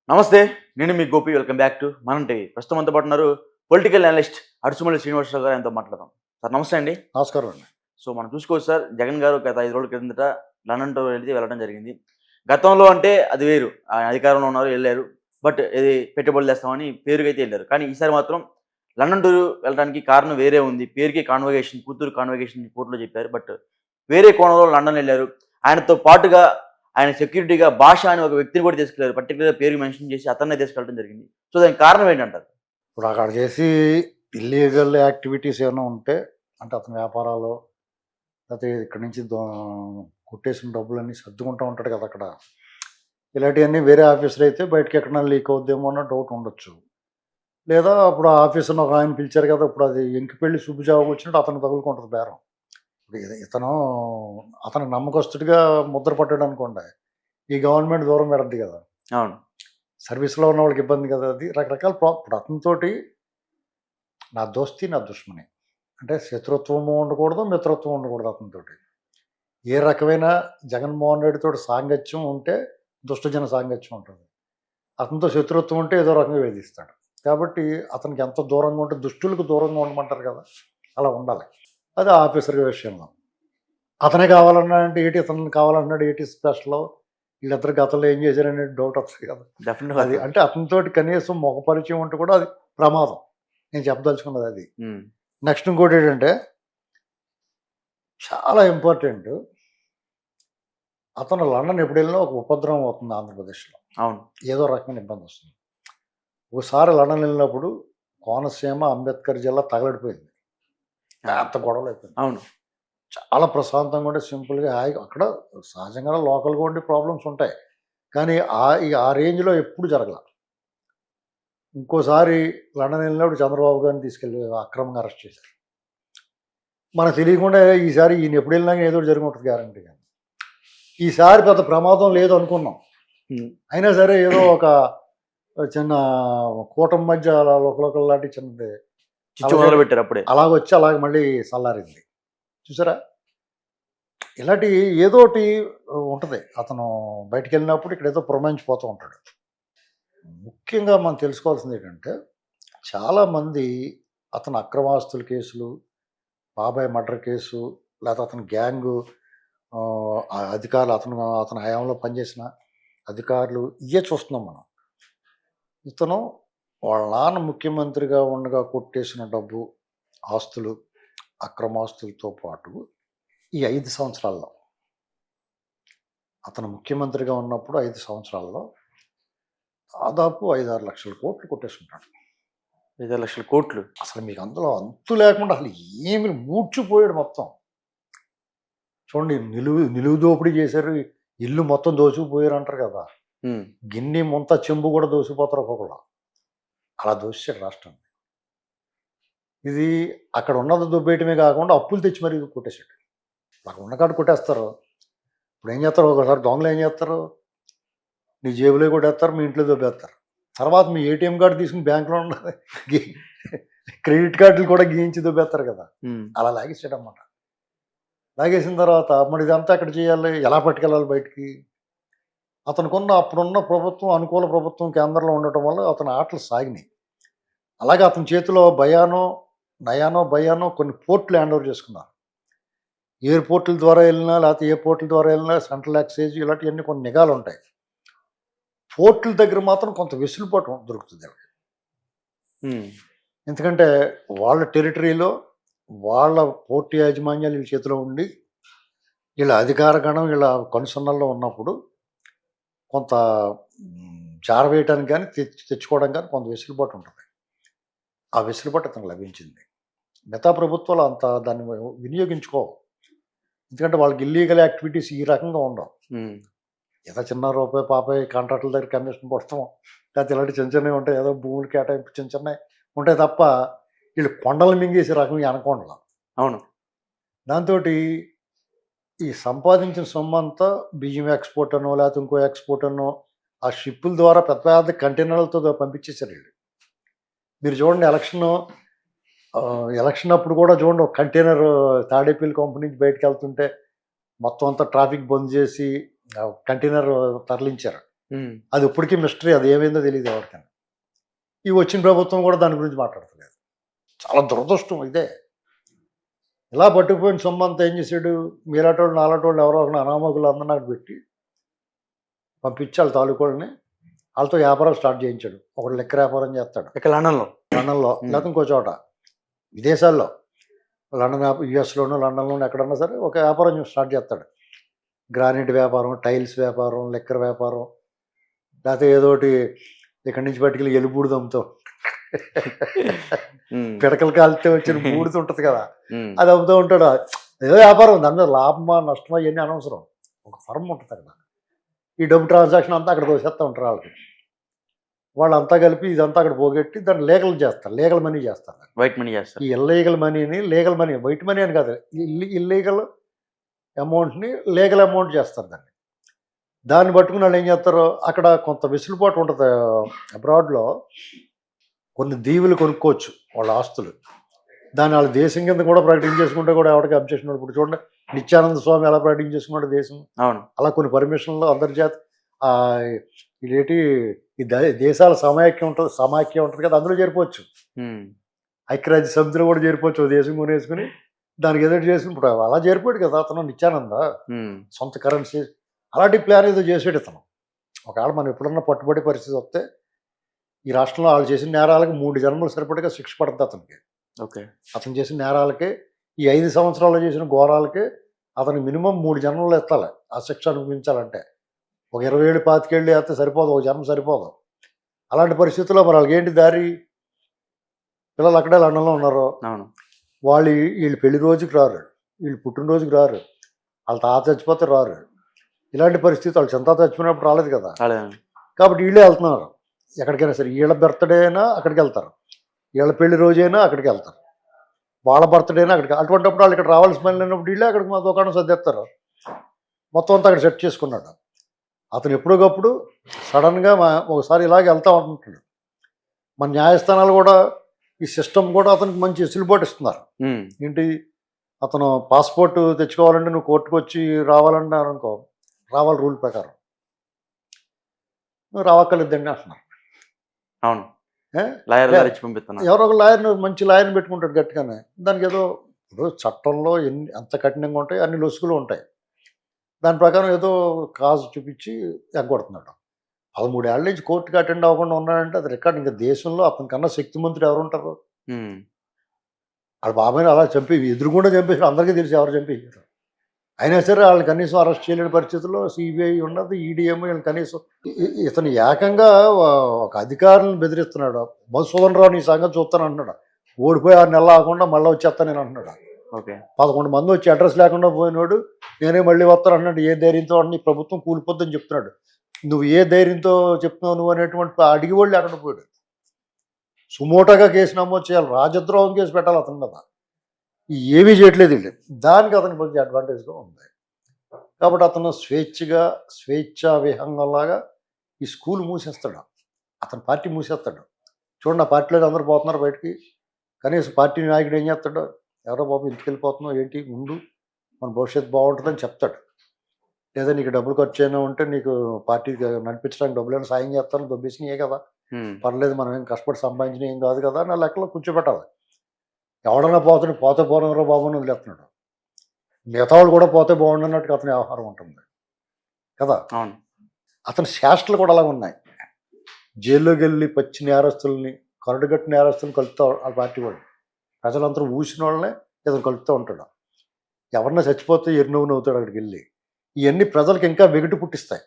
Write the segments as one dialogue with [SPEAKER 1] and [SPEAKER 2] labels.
[SPEAKER 1] నమస్తే. నేను మీ Gopi. Welcome back to మనం టీవీ. ప్రస్తుతం మనతో పాటు ఉన్నారు పొలిటికల్ అనలిస్ట్ అడుసుమల్లి శ్రీనివాసరావు గారు. ఆయనతో మాట్లాడదాం. సార్ నమస్తే అండి.
[SPEAKER 2] నమస్కారం అండి.
[SPEAKER 1] సో మనం చూసుకోవచ్చు సార్, జగన్ గారు గత 5 రోజుల క్రిందట లండన్ టూర్ అయితే వెళ్ళడం జరిగింది. గతంలో అంటే అది వేరు. ఆయన అధికారంలో ఉన్నారు, ఎళ్లారు. బట్ ఇది పెట్టుబడులు తెస్తామని పేరుకైతే ఎళ్లారు. కానీ ఈసారి మాత్రం లండన్ టూర్ వెళ్ళడానికి కారణం వేరే ఉంది. పేరుకే కాన్వకేషన్, కూతురు కాన్వకేషన్ కోర్టులో చెప్పారు. బట్ వేరే కోణంలో లండన్ ఎళ్లారు. ఆయనతో పాటుగా ఆయన సెక్యూరిటీగా భాష అని ఒక వ్యక్తిని కూడా తీసుకెళ్లారు. పర్టికులర్‌గా పేరు మెన్షన్ చేసి అతన్నే తీసుకెళ్ళడం జరిగింది. సో దానికి కారణం ఏంటంటారు?
[SPEAKER 2] ఇప్పుడు అక్కడ చేసి ఇల్లీగల్ యాక్టివిటీస్ ఏమైనా ఉంటే, అంటే అతని వ్యాపారాలు, లేకపోతే ఇక్కడి నుంచి కొట్టేసిన డబ్బులన్నీ సర్దుకుంటూ ఉంటాడు కదా అక్కడ. ఇలాంటివన్నీ వేరే ఆఫీసర్ అయితే బయటకి ఎక్కడైనా లీక్ అవుద్దేమో అన్న డౌట్ ఉండొచ్చు. లేదా అప్పుడు ఆ ఆఫీసర్‌ని ఒక ఆయన పిలిచారు కదా! ఇప్పుడు అది ఎంకిపెళ్లి సుబ్బుజావుకి వచ్చినట్టు అతనికి తగులుకుంటది బేరం. ఇప్పుడు ఇతను అతనికి నమ్మకస్తుడిగా ముద్ర పడ్డాడనుకోండి, ఈ గవర్నమెంట్ దూరం పెడద్ది కదా!
[SPEAKER 1] అవును.
[SPEAKER 2] సర్వీస్‌లో ఉన్న వాళ్ళకి ఇబ్బంది కదా అది. రకరకాల ఇప్పుడు అతనితోటి నా దోస్తీ, నా దుష్మని. అంటే శత్రుత్వము ఉండకూడదు, మిత్రత్వం ఉండకూడదు అతనితోటి. ఏ రకమైన జగన్మోహన్ రెడ్డితోటి సాంగత్యం ఉంటే దుష్టజన సాంగత్యం ఉంటుంది. అతనితో శత్రుత్వం ఉంటే ఏదో రకంగా వేధిస్తాడు. కాబట్టి అతనికి ఎంత దూరంగా ఉంటే దుష్టులకు దూరంగా ఉండమంటారు కదా! అలా ఉండాలి. అది ఆఫీసర్ విషయంలో. అతనే కావాలన్నాడంటే ఏటి ఇతన్ని కావాలన్నాడు ఏటి స్పెషలు? వీళ్ళిద్దరు గతంలో ఏం చేశారనే డౌట్ వస్తది కదా!
[SPEAKER 1] డెఫినెట్‌గా
[SPEAKER 2] అది అంటే అతనితోటి కనీసం ముఖ పరిచయం ఉంటే కూడా అది ప్రమాదం. నేను చెప్పదలుచుకున్నది అది.
[SPEAKER 1] హ్మ్.
[SPEAKER 2] నెక్స్ట్ ఇంకోటేంటంటే చాలా ఇంపార్టెంట్. అతను లండన్ ఎప్పుడెళ్ళినా ఒక ఉపద్రవం అవుతుంది ఆంధ్రప్రదేశ్‌లో.
[SPEAKER 1] అవును.
[SPEAKER 2] ఏదో రకమైన ఇబ్బందొస్తుంది. ఒకసారి లండన్ వెళ్ళినప్పుడు కోనసీమ, అంబేద్కర్ జిల్లా తగలడిపోయింది. పెద్ద గొడవలయిపోయింది.
[SPEAKER 1] అవును.
[SPEAKER 2] చాలా ప్రశాంతంగా ఉండి సింపుల్‌గా హాయిగా అక్కడ సహజంగానే లోకల్‌గా ఉండి ప్రాబ్లమ్స్ ఉంటాయి. కానీ ఆ రేంజ్‌లో ఎప్పుడు జరగల. ఇంకోసారి లండన్ వెళ్ళినప్పుడు చంద్రబాబు గారిని తీసుకెళ్ళి అక్రమంగా అరెస్ట్ చేశారు. మనకు తెలియకుండా ఈసారి ఈయన ఎప్పుడు వెళ్ళినా ఏదో ఒకటి జరిగి ఉంటుంది గ్యారంటీగా. ఈసారి పెద్ద ప్రమాదం లేదు అనుకున్నాం.
[SPEAKER 1] హ్మ్.
[SPEAKER 2] అయినా సరే ఏదో ఒక చిన్న కూటమి మధ్య అలా ఒకలాంటి చిన్నది
[SPEAKER 1] చిచ్చు మొదలుపెట్టారు అప్పుడే.
[SPEAKER 2] అలాగొచ్చి అలాగ మళ్ళీ చల్లారింది. చూసారా? ఇలాంటి ఏదోటి ఉంటది. అతను బయటికెళ్ళినప్పుడు ఇక్కడ ఏదో పురమాయించిపోతూ ఉంటాడు. ముఖ్యంగా మనం తెలుసుకోవాల్సింది ఏంటంటే, చాలామంది అతను అక్రమాస్తుల కేసులు, బాబాయ్ మర్డర్ కేసు, లేకపోతే అతని గ్యాంగు ఆ అధికారులు అతని హయాంలో పనిచేసిన అధికారులు ఇయే చూస్తున్నాం మనం. ఇతను వాళ్ళ నాన్న ముఖ్యమంత్రిగా ఉండగా కొట్టేసిన డబ్బు, ఆస్తులు, అక్రమాస్తులతో పాటు ఈ 5 సంవత్సరాల్లో అతను ముఖ్యమంత్రిగా ఉన్నప్పుడు 5 సంవత్సరాల్లో దాదాపు 5, 6 లక్షల కోట్లు కొట్టేసుంటాడు.
[SPEAKER 1] 5,00,00,000
[SPEAKER 2] అసలు మీకు అందులో అంతు లేకుండా అసలు ఏమి మూర్చిపోయాడు మొత్తం. చూడండి నిలువు దోపిడీ చేశారు. ఇల్లు మొత్తం దోచుకుపోయారు అంటారు కదా!
[SPEAKER 1] హ్మ్.
[SPEAKER 2] గిన్ని, ముంత, చెంబు కూడా దోచుకుపోతారు ఒక్కొక్కళ్ళు. అలా దోచేసాడు రాష్ట్రాన్ని. ఇది అక్కడ ఉన్నది దొబ్బేయటమే కాకుండా అప్పులు తెచ్చి మరీ కొట్టేసాడు. అక్కడ ఉన్న కాడ కొట్టేస్తారు. ఇప్పుడు ఏం చేస్తారు, ఒకసారి దొంగలు ఏం చేస్తారు, నీ జేబులో కొట్టేస్తారు, మీ ఇంట్లో దొబ్బేస్తారు. తర్వాత మీ ఏటీఎం కార్డు తీసుకుని బ్యాంకులో ఉన్నది క్రెడిట్ కార్డులు కూడా గీయించి దొబ్బేస్తారు కదా!
[SPEAKER 1] హ్మ్.
[SPEAKER 2] అలా లాగేసాడనమాట. లాగేసిన తర్వాత మరి ఇదంతా ఎక్కడ చేయాలి? ఎలా పట్టుకెళ్ళాలి బయటికి? అప్పుడున్న ప్రభుత్వం, అనుకూల ప్రభుత్వం కేంద్రంలో ఉండటం వల్ల అతని ఆటలు సాగినాయి. అలాగే అతని చేతిలో నయానో, భయానో కొన్ని పోర్టులు హ్యాండ్ ఓవర్ చేసుకున్నారు. ఎయిర్‌పోర్టుల ద్వారా వెళ్ళినా, లేకపోతే ఏ పోర్టుల ద్వారా వెళ్ళినా సెంట్రల్ ఎక్సైజ్ ఇలాంటియన్నీ కొన్ని నిఘాలుంటాయి. పోర్టుల దగ్గర మాత్రం కొంత వెసులుబాటు దొరుకుతుంది ఆవిడకి.
[SPEAKER 1] హ్మ్.
[SPEAKER 2] ఎందుకంటే వాళ్ళ టెరిటరీలో వాళ్ళ పోర్టు యాజమాన్యాలు వీళ్ళ చేతిలో ఉండి, వీళ్ళ అధికార గణం వీళ్ళ కనుసన్నల్లో ఉన్నప్పుడు కొంత జారవేయటానికి గానీ, తెచ్చుకోవడం గానీ కొంత వెసులుబాటు ఉంటుంది. ఆ వెసులుబాటు అతనికి లభించింది. మిగతా ప్రభుత్వాలు అంత దాన్ని వినియోగించుకోవు. ఎందుకంటే వాళ్ళకి ఇల్లీగల్ యాక్టివిటీస్ ఈ రకంగా ఉండవు.
[SPEAKER 1] హ్మ్.
[SPEAKER 2] ఏదో చిన్న రూపాయి, పాపాయి కాంట్రాక్టుల దగ్గర కమిషన్ కొడతాం. లేకపోతే ఇలాంటి చిన్న చిన్నవి ఉంటాయి. ఏదో భూములు కేటాయింపు చిన్న చిన్నవి ఉంటాయి తప్ప, వీళ్ళు కొండలు మింగేసే రకం ఈ అనకొండలు.
[SPEAKER 1] అవును.
[SPEAKER 2] దాంతోటి ఈ సంపాదించిన సొమ్మంతా బియ్యం ఎక్స్‌పోర్ట్ అనో, లేకపోతే ఇంకో ఎక్స్‌పోర్ట్ అనో, ఆ షిప్పుల ద్వారా పెద్ద పెద్ద కంటైనర్‌లతో పంపించేసారు వీళ్ళు. మీరు చూడండి ఎలక్షన్ అప్పుడు కూడా చూడండి, ఒక కంటైనర్ తాడేపల్లి కంపెనీ నుంచి బయటికెళ్తుంటే మొత్తం అంతా ట్రాఫిక్ బంద్ చేసి కంటైనర్ తరలించారు. అది ఇప్పటికీ మిస్టరీ, అది ఏమైందో తెలియదు ఎవరికైనా. ఈ వచ్చిన ప్రభుత్వం కూడా దాని గురించి మాట్లాడతలేదు. చాలా దురదృష్టం ఇదే. ఇలా పట్టుకుపోయిన సొమ్ము అంతా ఏం చేశాడు, మీలాటోళ్ళు నాలాటోళ్ళు ఎవరో ఒకరు అనామకులు అందరిని అక్కడ పెట్టి పంపించి వాళ్ళ తాలూకోళ్ళని వాళ్ళతో వ్యాపారం స్టార్ట్ చేయించాడు. ఒకడు లెక్కర వ్యాపారం చేస్తాడు
[SPEAKER 1] ఇక్కడ లండన్లో
[SPEAKER 2] లేకపోతే ఇంకో చోట విదేశాల్లో, లండన్ యుఎస్లోనూ లండన్లోనూ ఎక్కడన్నా సరే ఒక వ్యాపారం స్టార్ట్ చేస్తాడు. గ్రానైట్ వ్యాపారం, టైల్స్ వ్యాపారం, లెక్కర వ్యాపారం, లేకపోతే ఏదోటి ఇక్కడి నుంచి పట్టుకెళ్ళి ఎలుబూడిద అమ్ముతాం. పిడకలు కాలితే వచ్చిన బూడిద ఉంటుంది కదా, అది అమ్ముతూ ఉంటాడు. ఏదో వ్యాపారం, దాని మీద లాభమా నష్టమా ఇవన్నీ అనవసరం. ఒక ఫర్మ్ ఉంటుంది అక్కడ, ఈ డబ్బు ట్రాన్సాక్షన్ అంతా అక్కడ తోసేస్తూ ఉంటారు వాళ్ళకి. వాళ్ళంతా కలిపి ఇదంతా అక్కడ పోగొట్టి దాన్ని లీగల్ చేస్తారు, లీగల్ మనీ చేస్తారు.
[SPEAKER 1] వైట్ మనీ చేస్తారు.
[SPEAKER 2] ఈ ఇల్లీగల్ మనీని లీగల్ మనీ, వైట్ మనీ అని కాదు, ఇల్లీగల్ అమౌంట్ని లీగల్ అమౌంట్ చేస్తారు. దాన్ని పట్టుకుని వాళ్ళు ఏం చేస్తారు, అక్కడ కొంత వెసులుబాటు ఉంటుంది. అబ్రాడ్లో కొన్ని దీవులు కొనుక్కోవచ్చు వాళ్ళ ఆస్తులు, దాన్ని వాళ్ళ దేశం కింద కూడా ప్రకటించేసుకుంటే కూడా ఎవరికి అబ్జెక్షన్. ఇప్పుడు చూడండి నిత్యానంద స్వామి ఎలా ప్రకటించేసుకున్నాడు దేశం.
[SPEAKER 1] అవును,
[SPEAKER 2] అలా కొన్ని పర్మిషన్లు అంతర్జాతీయ ఇదేంటి ఈ దేశాల సమాఖ్యం ఉంటుంది కదా, అందులో చేరిపోవచ్చు. ఐక్యరాజ్య సమితిలో కూడా చేరిపోవచ్చు. దేశం కొనేసుకుని దానికి ఎదురు చేసుకుని ఇప్పుడు అలా చేరిపోయాడు కదా అతను నిత్యానంద, సొంత కరెన్సీ. అలాంటి ప్లాన్ ఏదో చేసాడు ఇతను. ఒకవేళ మనం ఎప్పుడన్నా పట్టుబడి పరిస్థితి వస్తే ఈ రాష్ట్రంలో వాళ్ళు చేసిన నేరాలకు 3 జన్మలు సరిపడగా శిక్ష పడుతుంది అతనికి.
[SPEAKER 1] ఓకే,
[SPEAKER 2] అతను చేసిన నేరాలకి, ఈ 5 సంవత్సరాల్లో చేసిన ఘోరాలకి అతనికి మినిమం 3 జన్మలు ఎత్తాలి ఆ శిక్ష అనుభవించాలంటే. ఒక 20 ఏళ్ళు 25 ఏళ్ళు వేస్తే సరిపోదు, ఒక జన్మ సరిపోదు. అలాంటి పరిస్థితుల్లో మరి వాళ్ళకి ఏంటి దారి? పిల్లలు అక్కడే లండన్లో ఉన్నారు. వీళ్ళు పెళ్లి రోజుకి రారు, వీళ్ళు పుట్టినరోజుకి రారు, వాళ్ళ తాత చచ్చిపోతే రారు. ఇలాంటి పరిస్థితి వాళ్ళు చింత చచ్చిపోయినప్పుడు రాలేదు కదా, కాబట్టి వీళ్ళే వెళ్తున్నారు ఎక్కడికైనా సరే. వీళ్ళ బర్త్డే అయినా అక్కడికి వెళ్తారు, వీళ్ళ పెళ్లి రోజైనా అక్కడికి వెళ్తారు, వాళ్ళ బర్త్డే అయినా అక్కడికి. అటువంటిప్పుడు వాళ్ళు ఇక్కడ రావాల్సిన పని లేనప్పుడు వీళ్ళే అక్కడికి మా దుకాణం సర్దేస్తారు. మొత్తం అంతా అక్కడ సెట్ చేసుకున్నాడు అతను. ఎప్పటికప్పుడు సడన్గా ఒకసారి ఇలాగ వెళ్తూ ఉంటుంటాడు. మన న్యాయస్థానాలు కూడా ఈ సిస్టమ్ కూడా అతనికి మంచి వెసులుబాటు ఇస్తున్నారు. ఏంటి, అతను పాస్పోర్ట్ తెచ్చుకోవాలంటే నువ్వు కోర్టుకు వచ్చి రావాలన్నారు అనుకో, రావాలి రూల్ ప్రకారం. నువ్వు రావక్కర్లేదండి అంటున్నారు.
[SPEAKER 1] అవును,
[SPEAKER 2] ఎవరో ఒక లాయర్ని, మంచి లాయర్ని పెట్టుకుంటాడు గట్టిగానే. దానికి ఏదో ఇప్పుడు చట్టంలో ఎంత కఠినంగా ఉంటాయి అన్ని లొసుగులు ఉంటాయి. దాని ప్రకారం ఏదో కాజు చూపించి ఎగ్గొడుతున్నాడు. 13 ఏళ్ళ నుంచి కోర్టుకి అటెండ్ అవ్వకుండా ఉన్నాడంటే అది రికార్డ్. ఇంకా దేశంలో అతని కన్నా శక్తిమంతుడు ఎవరు ఉంటారు? వాళ్ళ బాబాయ్ని అలా ఎదురుగుండా చంపేసి అందరికీ తెలిసి ఎవరు చంపేసారు. అయినా సరే వాళ్ళని కనీసం అరెస్ట్ చేయలేని పరిస్థితుల్లో సిబిఐ ఉన్నది, ఈడీఎం వీళ్ళని కనీసం. ఇతను ఏకంగా ఒక అధికారులను బెదిరిస్తున్నాడు. మధుసూదన్ రావు నీ సంగతి చూస్తాను అంటున్నాడు. ఓడిపోయి 6 నెలలు ఆగకుండా మళ్ళీ వచ్చేస్తాను నేను అంటున్నాడు. 11 మంది వచ్చి అడ్రస్ లేకుండా పోయినాడు, నేనే మళ్ళీ వస్తాను అంటున్నాడు. ఏ ధైర్యంతో నీ ప్రభుత్వం కూలిపోద్దని చెప్తున్నాడు. నువ్వు ఏ ధైర్యంతో చెప్తున్నావు నువ్వు అనేటువంటి అడిగి వాళ్ళు లేకుండా పోయాడు. సుమోటోగా కేసు నమోదు చేయాలి, రాజద్రోహం కేసు పెట్టాలి అతను కదా. ఏమీ చేయట్లేదు వీళ్ళు. దానికి అతనికి కొంచెం అడ్వాంటేజ్గా ఉంది. కాబట్టి అతను స్వేచ్ఛా విహంగంలాగా ఈ స్కూల్ మూసేస్తాడు, అతని పార్టీ మూసేస్తాడు. చూడండి ఆ పార్టీలో అందరూ పోతున్నారు బయటికి. కనీసం పార్టీ నాయకుడు ఏం చేస్తాడు, ఎవరో బాబు ఇంటికి వెళ్ళిపోతున్నావు ఏంటి, ముందు మన భవిష్యత్తు బాగుంటుందని చెప్తాడు. లేదా నీకు డబ్బులు ఖర్చు అయినా ఉంటే నీకు పార్టీ నడిపించడానికి డబ్బులైనా సాయం చేస్తాను, దొబ్బేసినాయే కదా, పర్లేదు మనం ఏం కష్టపడి సంపాదించిన ఏం కాదు కదా నా లెక్కలో కూర్చోబెట్టాలి. ఎవడన్నా పోతే పోనవరో బాబు అని వదిలేస్తున్నాడు. మిగతా వాళ్ళు కూడా పోతే బాగుండన్నట్టుగా అతని వ్యవహారం ఉంటుంది కదా. అతని శాస్త్రాలు కూడా అలాగ ఉన్నాయి. జైల్లోకి వెళ్ళి పచ్చి నేరస్తుల్ని, కరడుగట్టు నేరస్తులను కలుపుతూ ఆ పార్టీ వాళ్ళు, ప్రజలందరూ ఊసిన వాళ్ళనే ఇతను కలుపుతూ ఉంటాడు. ఎవరన్నా చచ్చిపోతే ఎరునవ్వు నవ్వుతాడు అక్కడికి వెళ్ళి. ఇవన్నీ ప్రజలకు ఇంకా వెగటు పుట్టిస్తాయి.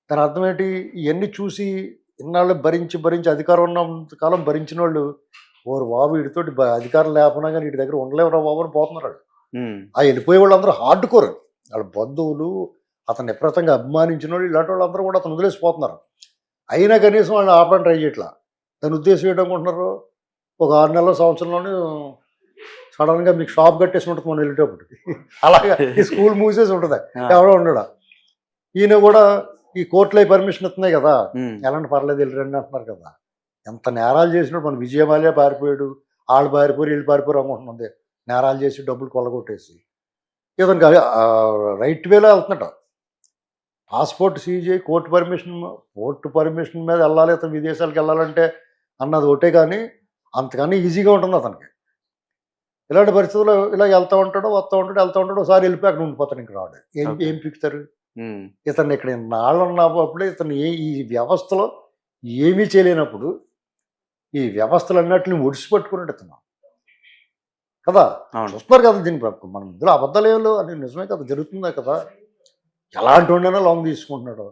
[SPEAKER 2] దాని అర్థం ఏంటి, ఇవన్నీ చూసి ఇన్నాళ్ళు భరించి అధికారం ఉన్నంత కాలం భరించిన వాళ్ళు, ఓరు బాబు వీటితోటి అధికారం లేకపోయినా కానీ వీటి దగ్గర ఉండలేవురా బాబు అని పోతున్నారు వాళ్ళు. ఆ వెళ్ళిపోయే వాళ్ళందరూ హార్డ్ కోర్, వాళ్ళ బంధువులు, అతను విపరీతంగా అభిమానించిన వాళ్ళు, ఇలాంటి వాళ్ళందరూ కూడా అతను వదిలేసిపోతున్నారు. అయినా కనీసం వాళ్ళు ఆపడం ట్రై చేయట్లా. దాని ఉద్దేశం ఏంటనుకుంటున్నారు, ఒక 6 నెలల సంవత్సరంలోనే సడన్గా మీకు షాప్ కట్టేసి ఉంటుంది మనం వెళ్ళేటప్పటికి. అలాగా ఈ స్కూల్ మూసేసి ఉంటుంది, ఎవరో ఉండడా. ఈయన కూడా ఈ కోర్టులో పర్మిషన్ ఇస్తున్నాయి కదా, ఎలాంటి పర్లేదు వెళ్ళరండి అంటున్నారు కదా. ఎంత నేరాలు చేసినప్పుడు మన విజయమాల్యా పారిపోయాడు, వాళ్ళు పారిపోయి వీళ్ళు పారిపోయారు అనుకుంటున్నది. నేరాలు చేసి డబ్బులు కొల్లగొట్టేసి ఇతనికి రైట్ వేలో వెళ్తున్నాడు. పాస్పోర్ట్ సీజ్ అయ్యి కోర్టు పర్మిషన్ మీద వెళ్ళాలి, అతను విదేశాలకు వెళ్ళాలంటే అన్నది ఒకటే, కానీ అంతకన్నా ఈజీగా ఉంటుంది అతనికి. ఇలాంటి పరిస్థితుల్లో ఇలా వెళ్తూ ఉంటాడు, వస్తూ ఉంటాడు, వెళ్తూ ఉంటాడు, ఒకసారి వెళ్ళిపోయి అక్కడ ఉండిపోతాడు, ఇంక రాడు. ఏం
[SPEAKER 1] Okay.
[SPEAKER 2] ఏం పిక్కుతారు
[SPEAKER 1] ఉమ్,
[SPEAKER 2] ఇతను? ఇక్కడ నాళ్ళు ఉన్నప్పుడే ఇతను ఈ వ్యవస్థలో ఏమీ చేయలేనప్పుడు ఈ వ్యవస్థలు అన్నట్లు ఒడిసిపట్టుకున్నాడు ఇతను కదా.
[SPEAKER 1] అవును.
[SPEAKER 2] చూస్తున్నారు కదా దీని మనం ఇందులో అబద్ధాలు ఏం లేవు, అది నిజమే కదా, జరుగుతుందా కదా. ఎలాంటి వాడినైనా లాంగ్ తీసుకుంటున్నాడు.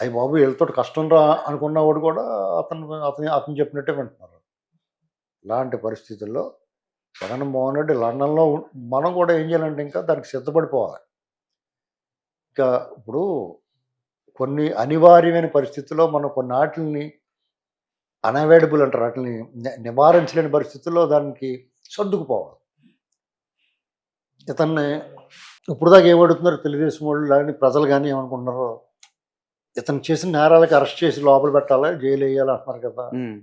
[SPEAKER 2] అయ్యి బాబు వీళ్ళతో కష్టం రా అనుకున్నవాడు కూడా అతను చెప్పినట్టే వింటున్నారు. ఇలాంటి పరిస్థితుల్లో జగన్మోహన్ రెడ్డి లండన్లో మనం కూడా ఏం చేయాలంటే ఇంకా దానికి సిద్ధపడిపోవాలి. ఇంకా ఇప్పుడు కొన్ని అనివార్యమైన పరిస్థితుల్లో మనం కొన్ని వాటిని అన్అవాయిడబుల్ అంటారు, వాటిని నివారించలేని పరిస్థితుల్లో దానికి సర్దుకుపోవాలి. ఇతన్ని ఇప్పుడు దాకా ఏమడుతున్నారు తెలుగుదేశం వాళ్ళు కానీ ప్రజలు కానీ ఏమనుకుంటున్నారో, ఇతను చేసిన నేరాలకు అరెస్ట్ చేసి లోపల పెట్టాలి, జైలు వేయాలి అంటున్నారు కదా.
[SPEAKER 1] ఉమ్,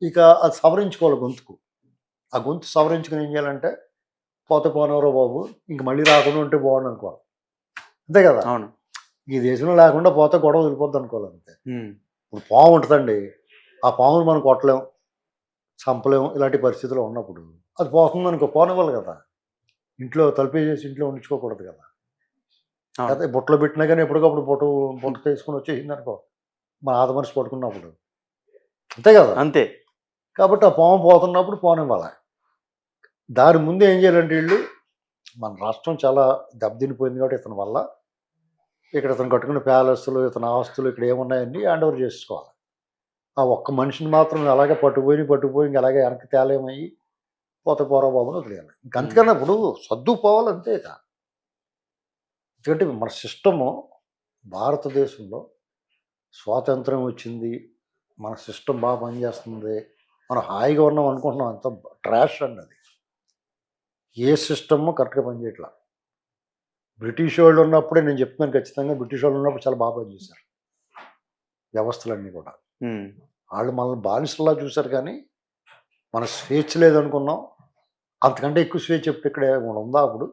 [SPEAKER 2] ఇక అది సవరించుకోవాలి గొంతుకు. ఆ గొంతు సవరించుకుని ఏం చేయాలంటే, పోతే పోనవరో బాబు, ఇంక మళ్ళీ రాకుండా ఉంటే బాగుండు అనుకోవాలి. అంతే కదా.
[SPEAKER 1] అవును.
[SPEAKER 2] ఈ దేశంలో లేకుండా పోతే గొడవ వెళ్ళిపోద్ది అనుకోవాలి అంతే.
[SPEAKER 1] ఉమ్,
[SPEAKER 2] ఇప్పుడు పాము ఉంటుందండి, ఆ పామును మనం కొట్టలేం, చంపలేం, ఇలాంటి పరిస్థితుల్లో ఉన్నప్పుడు అది పోతుంది అనుకో, పోనివ్వాలి కదా. ఇంట్లో తలుపేసేసి ఇంట్లో ఉంచుకోకూడదు కదా.
[SPEAKER 1] అవును.
[SPEAKER 2] అదే బుట్టలో పెట్టినా కానీ ఎప్పటికప్పుడు బుట్ట తీసుకుని వచ్చేసింది అనుకో, మన ఆద మనిషి పడుకున్నప్పుడు, అంతే కదా.
[SPEAKER 1] అంతే.
[SPEAKER 2] కాబట్టి ఆ పాము పోతున్నప్పుడు పోనివ్వాలి. దాని ముందు ఏం చేయాలంటే వీళ్ళు, మన రాష్ట్రం చాలా దెబ్బతినిపోయింది కాబట్టి ఇతని వల్ల ఇక్కడ ఇతను కట్టుకున్న ప్యాలెస్లు, ఇతని ఆస్తులు ఇక్కడ ఏమున్నాయన్నీ హ్యాండ్ ఓవర్ చేసుకోవాలి. ఆ ఒక్క మనిషిని మాత్రం అలాగే పట్టుకుపోయి ఇంక అలాగే వెనక్కి తేలేమయ్యి పోతే పోరా బాబుని వదిలేయాలి. ఇంక అంతకన్నా ఇప్పుడు సర్దుకుపోవాలి అంతే ఇక. ఎందుకంటే మన సిస్టము భారతదేశంలో స్వాతంత్రం వచ్చింది, మన సిస్టమ్ బాగా పనిచేస్తుంది, మనం హాయిగా ఉన్నాం అనుకుంటున్నాం, అంత ట్రాష్ అండి అది. ఏ సిస్టము కరెక్ట్గా పనిచేయట్లా. బ్రిటిష్ వాళ్ళు ఉన్నప్పుడే నేను చెప్తున్నాను, ఖచ్చితంగా బ్రిటిష్ వాళ్ళు ఉన్నప్పుడు చాలా బాగా పనిచేశారు వ్యవస్థలన్నీ కూడా.
[SPEAKER 1] ఉమ్,
[SPEAKER 2] వాళ్ళు మనల్ని బానిసల్లా చూశారు, కానీ మన స్వేచ్ఛ లేదనుకున్నాం. అంతకంటే ఎక్కువ స్వేచ్ఛ ఎప్పుడు ఇక్కడ ఏమైనా ఉందా అప్పుడు?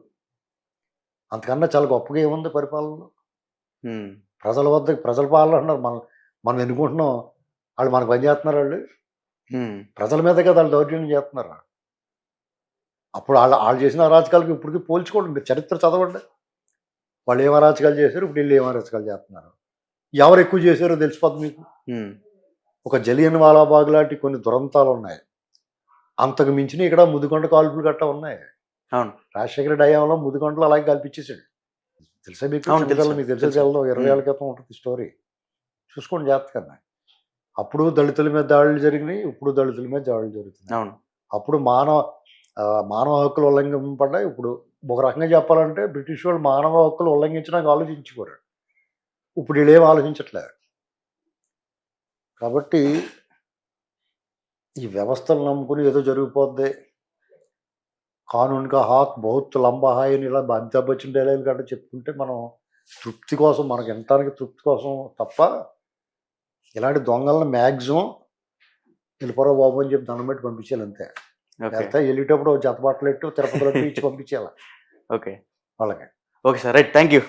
[SPEAKER 2] అంతకన్నా చాలా గొప్పగా ఏముంది పరిపాలనలో?
[SPEAKER 1] ఉమ్,
[SPEAKER 2] ప్రజల పాలన అంటున్నారు, మనం ఎన్నుకుంటున్నాం, వాళ్ళు మనకు పని చేస్తున్నారు. వాళ్ళు
[SPEAKER 1] ఉమ్,
[SPEAKER 2] ప్రజల మీద కదా వాళ్ళు దౌర్జన్యం చేస్తున్నారు. అప్పుడు వాళ్ళు చేసిన అరాచకాలకు ఇప్పటికీ పోల్చుకోండి, మీరు చరిత్ర చదవండి. వాళ్ళు ఏం అరాచకాలు చేశారు, ఇప్పుడు వీళ్ళు ఏం అరాచకాలు చేస్తున్నారు, ఎవరు ఎక్కువ చేశారో తెలిసిపోద్ది మీకు.
[SPEAKER 1] ఉమ్,
[SPEAKER 2] ఒక జలియన్ వాలాబాగ్ లాంటి కొన్ని దురంతాలు ఉన్నాయి, అంతకు మించిన ఇక్కడ ముదిగొండ కాల్పులు గట్ట ఉన్నాయి.
[SPEAKER 1] అవును.
[SPEAKER 2] రాజశేఖర హయాంలో ముదిగొండలు అలాగే కల్పించేసాడు. తెలుసా మీకు?
[SPEAKER 1] అవును, తెలుసు.
[SPEAKER 2] మీకు తెలిసే
[SPEAKER 1] తెలుసు.
[SPEAKER 2] తెలదు, 20 ఏళ్ళ క్రితం ఉంటుంది స్టోరీ. చూసుకోండి జాగ్రత్తగా. అప్పుడు దళితుల మీద దాడులు జరిగినాయి, ఇప్పుడు దళితుల మీద దాడులు జరుగుతున్నాయి.
[SPEAKER 1] అవును.
[SPEAKER 2] అప్పుడు మానవ హక్కులు ఉల్లంఘింపబడ్డాయి. ఇప్పుడు ఒక రకంగా చెప్పాలంటే బ్రిటిష్ వాళ్ళు మానవ హక్కులు ఉల్లంఘించడానికి ఆలోచించుకోరు. ఇప్పుడు వీళ్ళు ఏం ఆలోచించట్లేదు. కాబట్టి ఈ వ్యవస్థలు నమ్ముకుని ఏదో జరిగిపోద్ది, కానూన్ కా హాత్ బహుత్ లంబా హాయ్ అని ఇలా అమితాబ్ బచ్చన్ డైలాగులు గట్రా చెప్పుకుంటే మనం తృప్తి కోసం, మనకు వినటానికి తృప్తి కోసం తప్ప, ఇలాంటి దొంగలను మ్యాక్సిమం వెళ్ళిపోరా బాబు అని చెప్పి దండం పెట్టి పంపించాలి అంతే.
[SPEAKER 1] ఓకే.
[SPEAKER 2] వెళ్తే వెళ్ళేటప్పుడు జత బట్టలు ఎట్టు తిరుపతిలో ఇచ్చి పంపించాలి
[SPEAKER 1] ఓకే.
[SPEAKER 2] వాళ్ళకి.
[SPEAKER 1] Okay sir, right, thank you.